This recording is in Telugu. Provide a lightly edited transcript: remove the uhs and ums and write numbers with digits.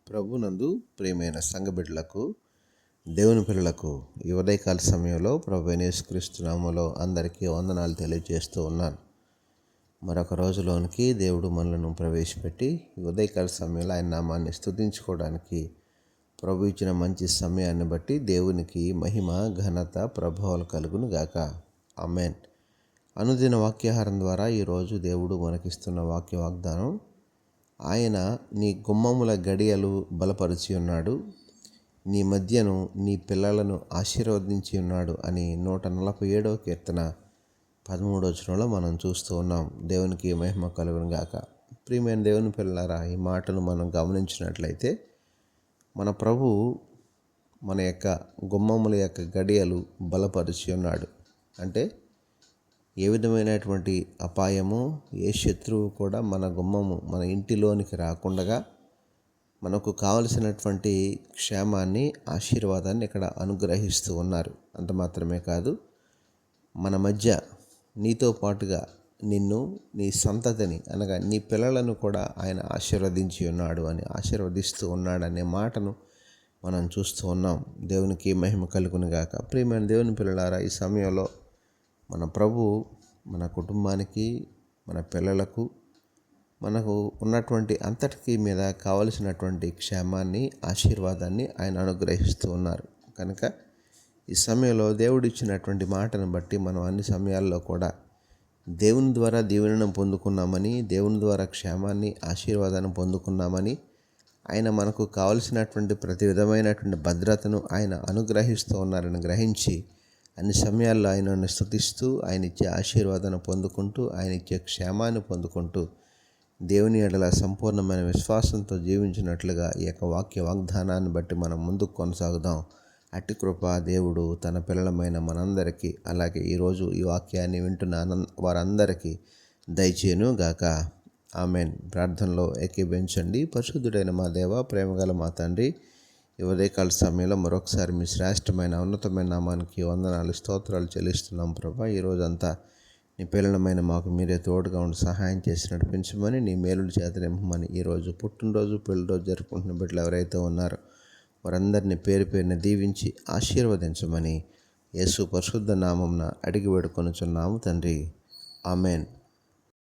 ప్రభునందు ప్రియమైన సంఘ బిడ్డలకు, దేవుని పిల్లలకు ఈ ఉదయకాల సమయంలో ప్రభు యేసుక్రీస్తు నామములో అందరికీ వందనాలు తెలియజేస్తూ ఉన్నాను. మరొక రోజులోనికి దేవుడు మనలను ప్రవేశపెట్టి ఈ ఉదయకాల సమయంలో ఆయన నామాన్ని స్తుతించుకోవడానికి ప్రభు ఇచ్చిన మంచి సమయాన్ని బట్టి దేవునికి మహిమ, ఘనత, ప్రభావాలు కలుగును గాక. ఆమేన్. అనుదిన వాక్యాహారం ద్వారా ఈరోజు దేవుడు మనకిస్తున్న వాక్య వాగ్దానం, ఆయన నీ గుమ్మముల గడియలు బలపరిచి ఉన్నాడు, నీ మధ్యను నీ పిల్లలను ఆశీర్వదించి ఉన్నాడు అని 147వ కీర్తన 13వ వచనంలో మనం చూస్తూ ఉన్నాం. దేవునికి మహిమ కలుగును గాక. ప్రియమైన దేవుని పిల్లలారా, ఈ మాటను మనం గమనించినట్లయితే మన ప్రభు మన యొక్క గుమ్మముల యొక్క గడియలు బలపరిచి ఉన్నాడు. అంటే ఏ విధమైనటువంటి అపాయము, ఏ శత్రువు కూడా మన గుమ్మము, మన ఇంటిలోనికి రాకుండా మనకు కావలసినటువంటి క్షేమాన్ని, ఆశీర్వాదాన్ని ఇక్కడ అనుగ్రహిస్తూ ఉన్నారు. అంత మాత్రమే కాదు, మన మధ్య నీతో పాటుగా నిన్ను, నీ సంతతిని అనగా నీ పిల్లలను కూడా ఆయన ఆశీర్వదించి ఉన్నాడు అని, ఆశీర్వదిస్తూ ఉన్నాడు అనే మాటను మనం చూస్తూ ఉన్నాం. దేవునికి మహిమ కలుగును గాక. ప్రియమైన దేవుని పిల్లలారా, ఈ సమయంలో మన ప్రభు మన కుటుంబానికి, మన పిల్లలకు, మనకు ఉన్నటువంటి అంతటికీ మీద కావలసినటువంటి క్షేమాన్ని, ఆశీర్వాదాన్ని ఆయన అనుగ్రహిస్తూ ఉన్నారు. కనుక ఈ సమయంలో దేవుడు ఇచ్చినటువంటి మాటను బట్టి మనం అన్ని సమయాల్లో కూడా దేవుని ద్వారా దీవెనను పొందుకున్నామని, దేవుని ద్వారా క్షేమాన్ని, ఆశీర్వాదాన్ని పొందుకున్నామని, ఆయన మనకు కావలసినటువంటి ప్రతి విధమైనటువంటి భద్రతను ఆయన అనుగ్రహిస్తూ ఉన్నారని గ్రహించి అన్ని సమయాల్లో ఆయనను స్తుతిస్తూ, ఆయన ఇచ్చే ఆశీర్వాదాన్ని పొందుకుంటూ, ఆయన ఇచ్చే క్షేమాన్ని పొందుకుంటూ దేవుని ఎడల సంపూర్ణమైన విశ్వాసంతో జీవించినట్లుగా ఈ యొక్క వాక్య వాగ్దానాన్ని బట్టి మనం ముందుకు కొనసాగుదాం. అట్టి కృప దేవుడు తన పిల్లలమైన మనందరికీ, అలాగే ఈరోజు ఈ వాక్యాన్ని వింటున్న వారందరికీ దయచేయును గాక. ఆమేన్. ప్రార్థనలో ఏకీభవించండి. పరిశుద్ధుడైన మా దేవ, ప్రేమగల మా తండ్రి, ఈ ఉదయకాల సమయంలో మరొకసారి మీ శ్రేష్టమైన ఉన్నతమైన నామానికి వందనాలు, స్తోత్రాలు చెల్లిస్తున్నాం ప్రభా. ఈరోజంతా నీ పిల్లలమైన మాకు మీరే తోడుగా ఉండి సహాయం చేసి నడిపించమని, నీ మేలుల చేత నింపమని, ఈరోజు పుట్టినరోజు, పెళ్లిరోజు జరుపుకుంటున్న బిడ్డలు ఎవరైతే ఉన్నారో వారందరినీ పేరు పేరున దీవించి ఆశీర్వదించమని యేసు పరిశుద్ధ నామమున అడిగి వేడుకొనుచున్నాము తండ్రి. ఆమేన్.